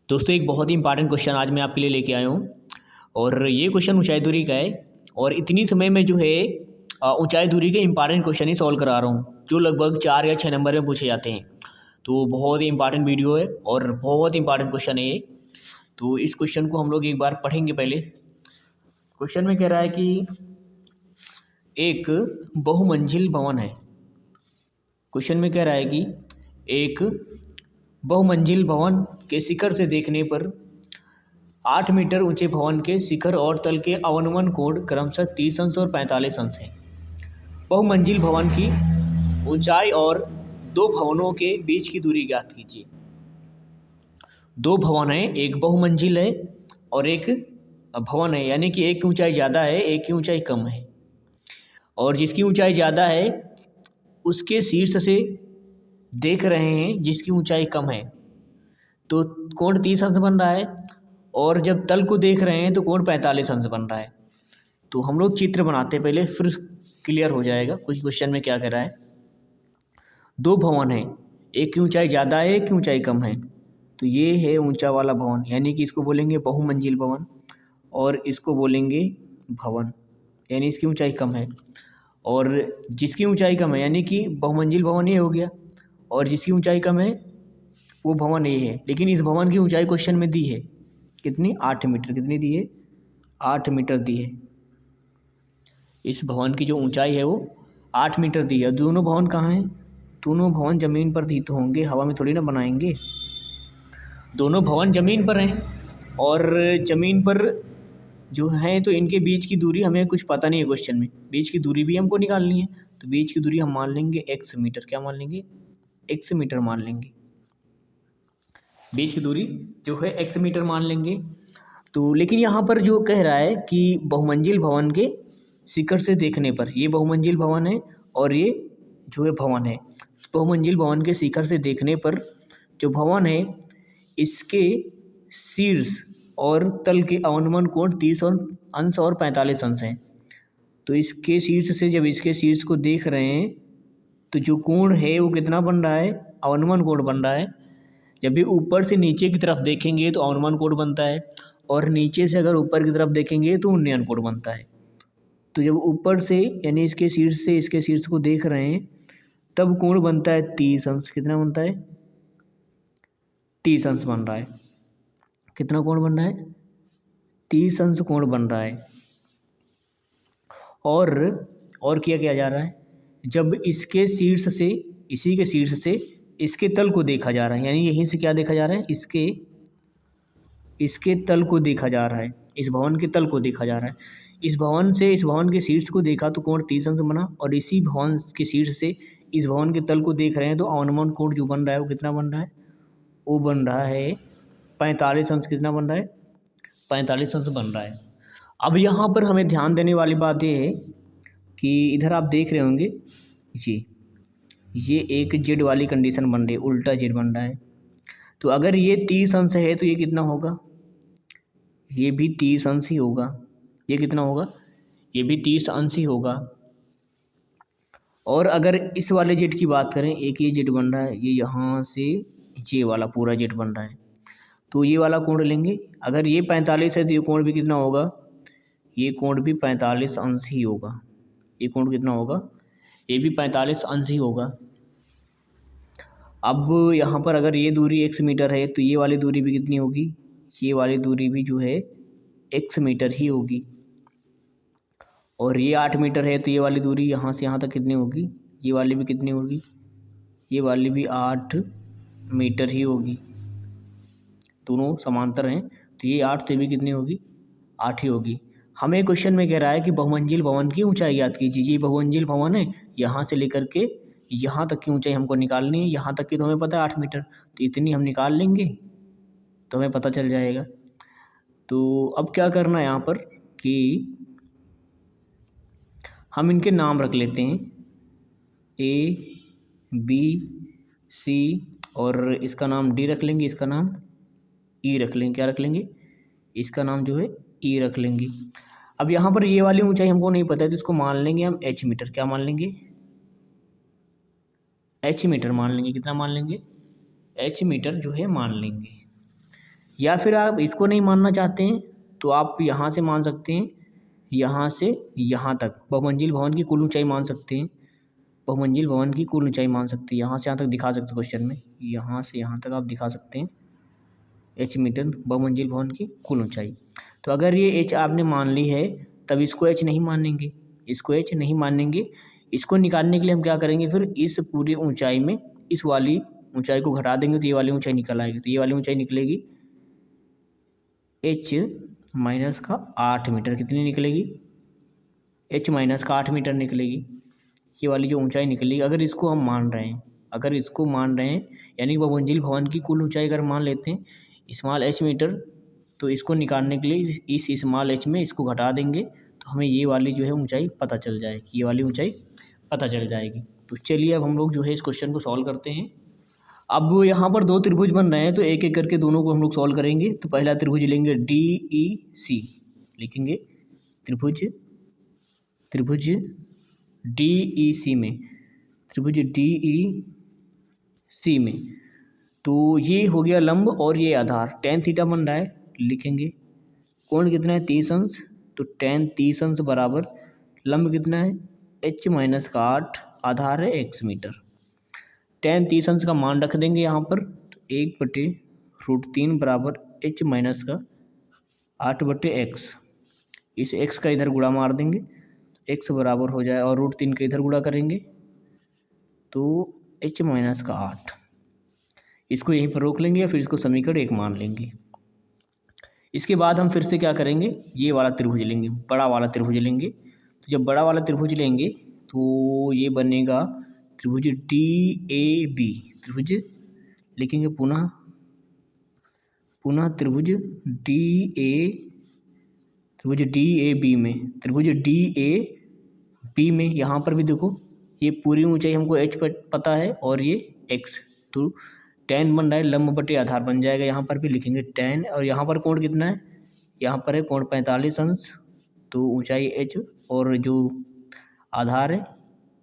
दोस्तों एक बहुत ही इंपॉर्टेंट क्वेश्चन आज मैं आपके लिए लेके आया हूँ और ये क्वेश्चन ऊंचाई दूरी का है। और इतनी समय में जो है ऊंचाई दूरी के इंपॉर्टेंट क्वेश्चन ही सॉल्व करा रहा हूँ जो लगभग 4 या 6 नंबर में पूछे जाते हैं। तो बहुत ही इंपॉर्टेंट वीडियो है और बहुत इंपॉर्टेंट क्वेश्चन है ये। तो इस क्वेश्चन को हम लोग एक बार पढ़ेंगे। पहले क्वेश्चन में कह रहा है कि एक बहुमंजिल भवन है। क्वेश्चन में कह रहा है कि एक बहुमंजिल भवन के शिखर से देखने पर 8 मीटर ऊंचे भवन के शिखर और तल के अवनमन कोण क्रमशः 30 अंश और 45 अंश है। बहुमंजिल भवन की ऊंचाई और दो भवनों के बीच की दूरी ज्ञात कीजिए। दो भवन है, एक बहुमंजिल है और एक भवन है, यानी कि एक की ऊंचाई ज़्यादा है, एक की ऊंचाई कम है। और जिसकी ऊंचाई ज़्यादा है उसके शीर्ष से देख रहे हैं जिसकी ऊंचाई कम है, तो कोण 30 अंश बन रहा है। और जब तल को देख रहे हैं तो कोण 45 अंश बन रहा है। तो हम लोग चित्र बनाते पहले, फिर क्लियर हो जाएगा कुछ क्वेश्चन में क्या कह रहा है। दो भवन है, एक की ऊंचाई ज़्यादा है, एक की ऊंचाई कम है। तो ये है ऊंचा वाला भवन, यानी कि इसको बोलेंगे बहुमंजिल भवन और इसको बोलेंगे भवन, यानी इसकी ऊंचाई कम है। और जिसकी ऊंचाई कम है यानी कि बहुमंजिल भवन ये हो गया, और जिसकी ऊंचाई कम है वो भवन ये है। लेकिन इस भवन की ऊंचाई क्वेश्चन में दी है कितनी, 8 मीटर। कितनी दी है, 8 मीटर दी है। इस भवन की जो ऊंचाई है वो 8 मीटर दी है। दोनों भवन कहाँ हैं, दोनों भवन ज़मीन पर दी तो होंगे, हवा में थोड़ी ना बनाएंगे। दोनों भवन ज़मीन पर हैं और ज़मीन पर जो है तो इनके बीच की दूरी हमें कुछ पता नहीं है क्वेश्चन में, बीच की दूरी भी हमको निकालनी है। तो बीच की दूरी हम मान लेंगे x मीटर। क्या मान लेंगे, x मीटर मान लेंगे। बीच की दूरी जो है x मीटर मान लेंगे। तो लेकिन यहाँ पर जो कह रहा है कि बहुमंजिल भवन के शिखर से देखने पर, ये बहुमंजिल भवन है और ये जो है भवन है। बहुमंजिल भवन के शिखर से देखने पर जो भवन है इसके शीर्ष और तल के अवनमन कोण 30 अंश और 45 अंश हैं। तो इसके शीर्ष से जब इसके शीर्ष को देख रहे हैं तो जो कोण है वो कितना बन रहा है, अवनमन कोण बन रहा है। जब भी ऊपर से नीचे की तरफ देखेंगे तो अवनमन कोण बनता है, और नीचे से अगर ऊपर की तरफ देखेंगे तो उन्नयन कोण बनता है। तो जब ऊपर से यानी इसके शीर्ष से इसके शीर्ष को देख रहे हैं तब कोण बनता है 30 अंश। कितना बनता है, 30 अंश बन रहा है। कितना कोण बन रहा है, 30 अंश कोण बन रहा है। और क्या किया जा रहा है, जब इसके शीर्ष से, इसी के शीर्ष से इसके तल को देखा जा रहा है, यानी यहीं से क्या देखा जा रहा है, इसके तल को देखा जा रहा है, इस भवन के तल को देखा जा रहा है। इस भवन से इस भवन के शीर्ष को देखा तो कोण 30 अंश बना, और इसी भवन के शीर्ष से इस भवन के तल को देख रहे हैं तो अवनमन कोण जो बन रहा है वो कितना बन रहा है, वो बन रहा है 45 अंश। कितना बन रहा है, 45 अंश बन रहा है। अब यहाँ पर हमें ध्यान देने वाली बात ये है कि इधर आप देख रहे होंगे ये एक जेड वाली कंडीशन बन रही है, उल्टा जेड बन रहा है। तो अगर ये 30 अंश है तो ये कितना होगा, ये भी 30 अंश ही होगा। ये कितना होगा, ये भी 30 अंश ही होगा। और अगर इस वाले जेड की बात करें, एक ये जेड बन रहा है, ये यहाँ से ये वाला पूरा जेड बन रहा है, तो ये वाला कोण लेंगे। अगर ये 45 है तो ये कोण भी कितना होगा, ये कोण भी 45 अंश ही होगा। ये कोण कितना होगा, ये भी 45 अंश ही होगा। अब यहाँ पर अगर ये दूरी x मीटर है तो ये वाली दूरी भी कितनी होगी, ये वाली दूरी भी जो है x मीटर ही होगी। और ये 8 मीटर है तो ये वाली दूरी यहाँ से यहाँ तक कितनी होगी, ये वाली भी कितनी होगी, ये वाली भी 8 मीटर ही होगी। दोनों समांतर हैं तो ये 8 तो भी कितनी होगी, 8 ही होगी। हमें क्वेश्चन में कह रहा है कि बहुमंजिल भवन की ऊंचाई ज्ञात कीजिए। ये बहुमंजिल भवन है, यहाँ से लेकर के यहाँ तक की ऊंचाई हमको निकालनी है। यहाँ तक की तो हमें पता है 8 मीटर, तो इतनी हम निकाल लेंगे तो हमें पता चल जाएगा। तो अब क्या करना है यहाँ पर कि हम इनके नाम रख लेते हैं, A B C, और इसका नाम D रख लेंगे, इसका नाम E रख लेंगे। क्या रख लेंगे, इसका नाम जो है E रख लेंगे। अब यहाँ पर ये वाली ऊंचाई हमको नहीं पता है तो इसको मान लेंगे हम H मीटर। क्या मान लेंगे, H मीटर मान लेंगे। कितना मान लेंगे, H मीटर जो है मान लेंगे। या फिर आप इसको नहीं मानना चाहते हैं तो आप यहाँ से मान सकते हैं, यहाँ से यहाँ तक बहुमंजिल भवन की कुल ऊंचाई मान सकते हैं। बहुमंजिल भवन की कुल ऊंचाई मान सकते हैं, यहाँ से यहाँ तक दिखा सकते हैं क्वेश्चन में, यहाँ से यहाँ तक आप दिखा सकते हैं h मीटर बहुमंजिल भवन की कुल ऊंचाई। तो अगर ये h आपने मान ली है तब इसको h नहीं मानेंगे, इसको h नहीं मानेंगे। इसको निकालने के लिए हम क्या करेंगे, फिर इस पूरी ऊंचाई में इस वाली ऊंचाई को घटा देंगे तो ये वाली ऊंचाई निकल आएगी। तो ये वाली ऊंचाई निकलेगी h माइनस का 8 मीटर। कितनी निकलेगी, h माइनस का 8 मीटर निकलेगी ये वाली जो ऊंचाई निकलेगी। अगर इसको हम मान रहे हैं, अगर इसको मान रहे हैं यानी बहुमंजिल भवन की कुल ऊंचाई अगर मान लेते हैं स्मॉल h मीटर, तो इसको निकालने के लिए इस स्मॉल h में इसको घटा देंगे तो हमें ये वाली जो है ऊंचाई पता चल जाएगी, ये वाली ऊंचाई पता चल जाएगी। तो चलिए अब हम लोग जो है इस क्वेश्चन को सॉल्व करते हैं। अब यहाँ पर दो त्रिभुज बन रहे हैं तो एक एक करके दोनों को हम लोग सॉल्व करेंगे। तो पहला त्रिभुज लेंगे DEC, लिखेंगे त्रिभुज DEC में, त्रिभुज DEC में। तो ये हो गया लंब और ये आधार, tan थीटा बन रहा है, लिखेंगे कोण कितना है 30 अंश। तो tan 30 अंश बराबर लंब कितना है h माइनस का 8, आधार है x मीटर। tan 30 अंश का मान रख देंगे यहाँ पर, तो 1/√3 बराबर h माइनस का 8/x। इस x का इधर गुणा मार देंगे तो x बराबर हो जाए, और √3 का इधर गुणा करेंगे तो h माइनस का 8। इसको यहीं पर रोक लेंगे या फिर इसको समीकरण 1 मान लेंगे। इसके बाद हम फिर से क्या करेंगे, ये वाला त्रिभुज लेंगे, बड़ा वाला त्रिभुज लेंगे। तो जब बड़ा वाला त्रिभुज लेंगे तो ये बनेगा त्रिभुज DAB, त्रिभुज लिखेंगे पुनः त्रिभुज DAB में, त्रिभुज DAB में यहाँ पर भी देखो ये पूरी ऊंचाई हमको h पता है और ये x, तो tan बन रहा है लंब बटे आधार बन जाएगा। यहाँ पर भी लिखेंगे tan, और यहाँ पर कोण कितना है, यहाँ पर है कोण 45 अंश। तो ऊंचाई h और जो आधार है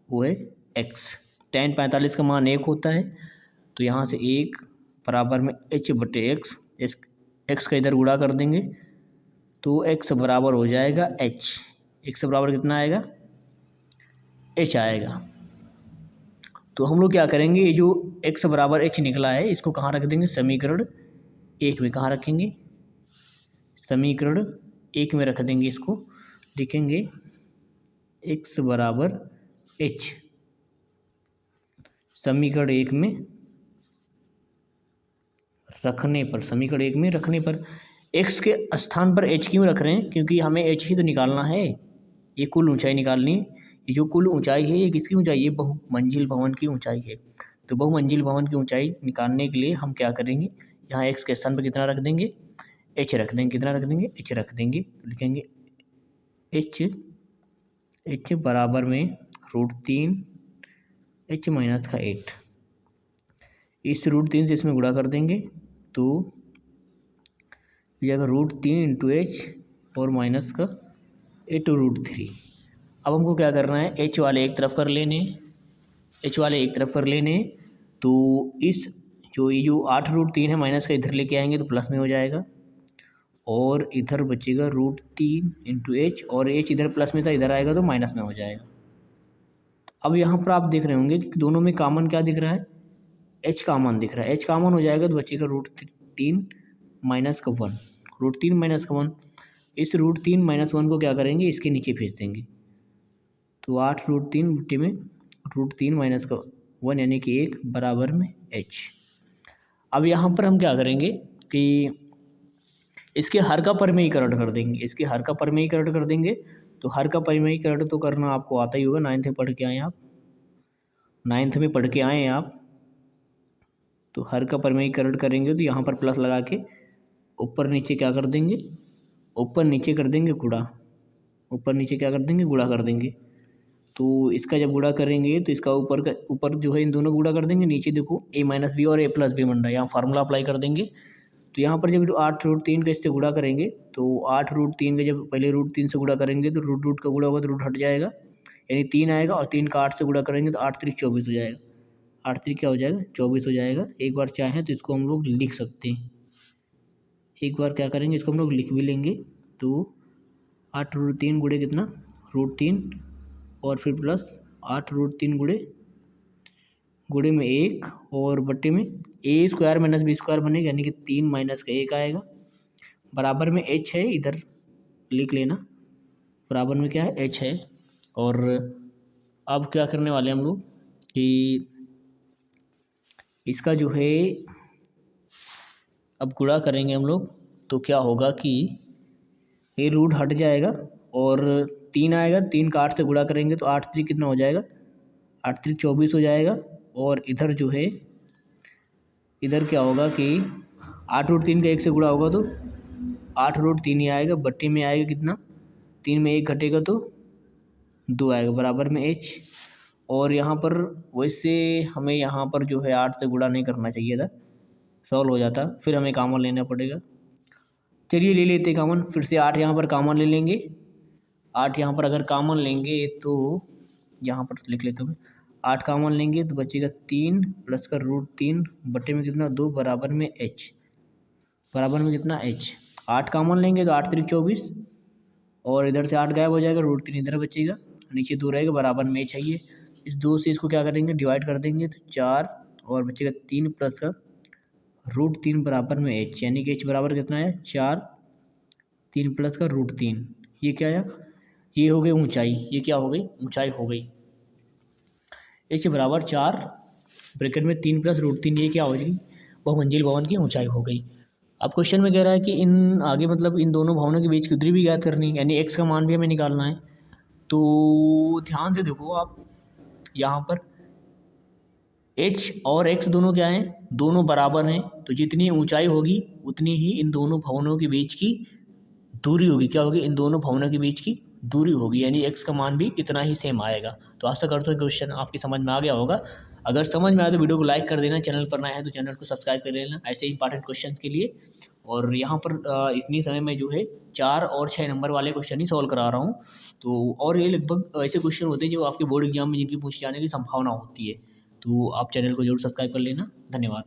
वो है x। tan 45 का मान 1 होता है, तो यहाँ से 1 बराबर में h/x, x का इधर गुणा कर देंगे तो x बराबर हो जाएगा h। x बराबर कितना आएगा, h आएगा। तो हम लोग क्या करेंगे, ये जो x बराबर h निकला है इसको कहाँ रख देंगे, समीकरण 1 में। कहाँ रखेंगे, समीकरण 1 में रख देंगे। इसको लिखेंगे x बराबर h, समीकरण 1 में रखने पर, समीकरण 1 में रखने पर x के स्थान पर h क्यों रख रहे हैं, क्योंकि हमें h ही तो निकालना है, ये कुल ऊंचाई निकालनी। ये जो कुल ऊंचाई है ये किसकी ऊंचाई, ये बहुमंजिल भवन की ऊंचाई है। तो बहुमंजिल भवन की ऊंचाई निकालने के लिए हम क्या करेंगे, यहाँ x के स्थान पर कितना रख देंगे, h रख देंगे। कितना रख देंगे, h रख देंगे। तो लिखेंगे h बराबर में √3 h माइनस का 8। इस √3 से इसमें गुणा कर देंगे तो ये अगर √3 × h और माइनस का 8√3। अब हमको क्या करना है, h वाले एक तरफ कर लेने, h वाले एक तरफ कर लेने। तो इस ये जो 8√3 है माइनस का इधर लेके आएंगे तो प्लस में हो जाएगा, और इधर बचेगा √3 × h, और h इधर प्लस में था इधर आएगा तो माइनस में हो जाएगा। अब यहाँ पर आप देख रहे होंगे कि दोनों में कॉमन क्या दिख रहा है, h कॉमन दिख रहा है। h कॉमन हो जाएगा तो बचेगा √3 माइनस का 1, √3 माइनस का 1। इस √3 माइनस 1 को क्या करेंगे, इसके नीचे भेज देंगे। तो 8√3 बटे में √3 माइनस का 1 यानी कि 1 बराबर में h। अब यहाँ पर हम क्या करेंगे कि इसके हर का परिमेयीकरण कर देंगे, इसके हर का परिमेयीकरण कर देंगे। तो हर का परिमेयीकरण तो करना आपको आता ही होगा, 9th में पढ़ के आए आप, 9th में पढ़ के आए हैं आप। तो हर का परिमेयीकरण करेंगे तो यहाँ पर प्लस लगा के ऊपर नीचे क्या कर देंगे, ऊपर नीचे कर देंगे गुणा, ऊपर नीचे क्या कर देंगे, गुणा कर देंगे। तो इसका जब गुणा करेंगे तो इसका ऊपर जो है इन दोनों गुणा कर देंगे, नीचे देखो a माइनस बी और a प्लस बी बन रहा है, यहाँ फार्मूला अप्लाई कर देंगे। तो यहाँ पर जब 8√3 का इससे गुणा करेंगे तो 8√3 का जब पहले √3 से गुणा करेंगे तो रूट का गुणा होगा तो रूट हट जाएगा, यानी 3 आएगा, और 3 का 8 से गुणा करेंगे तो 8 3 24 हो जाएगा। 8 3 क्या हो जाएगा, 24 हो जाएगा। एक बार चाहें तो इसको हम लोग लिख सकते हैं, एक बार क्या करेंगे, इसको हम लोग लिख भी लेंगे। तो 8√3 गुणे कितना, √3, और फिर प्लस 8√3 गुणे में 1 और बट्टे में a² - b² बनेगा, यानी कि 3 माइनस का 1 आएगा। बराबर में h है, इधर लिख लेना, बराबर में क्या है, h है। और अब क्या करने वाले हम लोग कि इसका जो है अब गुणा करेंगे हम लोग। तो क्या होगा कि ये रूट हट जाएगा और 3 आएगा, 3 का 8 से गुणा करेंगे तो 8 3 कितना हो जाएगा, 8 3 24 हो जाएगा। और इधर जो है, इधर क्या होगा कि 8√3 का 1 से गुणा होगा तो 8√3 ही आएगा, बट्टी में आएगा कितना, 3 में 1 घटेगा तो 2 आएगा, बराबर में h। और यहाँ पर वैसे हमें यहाँ पर जो है 8 से गुणा नहीं करना चाहिए था, सॉल्व हो जाता, फिर हमें कॉमन लेना पड़ेगा। चलिए ले लेते कॉमन, फिर से 8 यहाँ पर कॉमन ले लेंगे। 8 यहाँ पर अगर कॉमन लेंगे तो यहाँ पर लिख लेते हैं, 8 कॉमन लेंगे तो बचेगा 3 प्लस का √3 बटे में कितना 2, बराबर में h, बराबर में कितना h। 8 कॉमन लेंगे तो 8 3 24, और इधर से 8 गायब हो जाएगा, √3 इधर बचेगा, नीचे 2 रहेगा, बराबर में h है ये। इस 2 से इसको क्या करेंगे, डिवाइड कर देंगे तो 4, और बचेगा 3 प्लस का √3 बराबर में h, यानी कि h बराबर कितना है 4, 3 प्लस का √3, ये क्या है, ये हो गई ऊंचाई, ये क्या हो गई, ऊंचाई हो गई। h बराबर 4 ब्रैकेट में 3 प्लस √3, ये क्या हो जाएगी, बहुमंजिल भवन की ऊंचाई हो गई। अब क्वेश्चन में कह रहा है कि इन आगे मतलब इन दोनों भवनों के बीच की दूरी भी ज्ञात करनी है, यानी x का मान भी हमें निकालना है। तो ध्यान से देखो आप, यहाँ पर h और x दोनों क्या हैं, दोनों बराबर हैं, तो जितनी ऊंचाई होगी उतनी ही इन दोनों भवनों के बीच की दूरी होगी, क्या होगी, इन दोनों भवनों के बीच की दूरी होगी, यानी x का मान भी इतना ही सेम आएगा। तो आशा करता हूँ क्वेश्चन आपकी समझ में आ गया होगा। अगर समझ में आए तो वीडियो को लाइक कर देना, चैनल पर नया है तो चैनल को सब्सक्राइब कर लेना ऐसे इंपॉर्टेंट क्वेश्चन के लिए। और यहाँ पर इतनी समय में जो है 4 और 6 नंबर वाले क्वेश्चन ही सॉल्व करा रहा हूँ। तो और ये लगभग ऐसे क्वेश्चन होते हैं जो आपके बोर्ड एग्जाम में जिनकी पूछे जाने की संभावना होती है। तो आप चैनल को जरूर सब्सक्राइब कर लेना। धन्यवाद।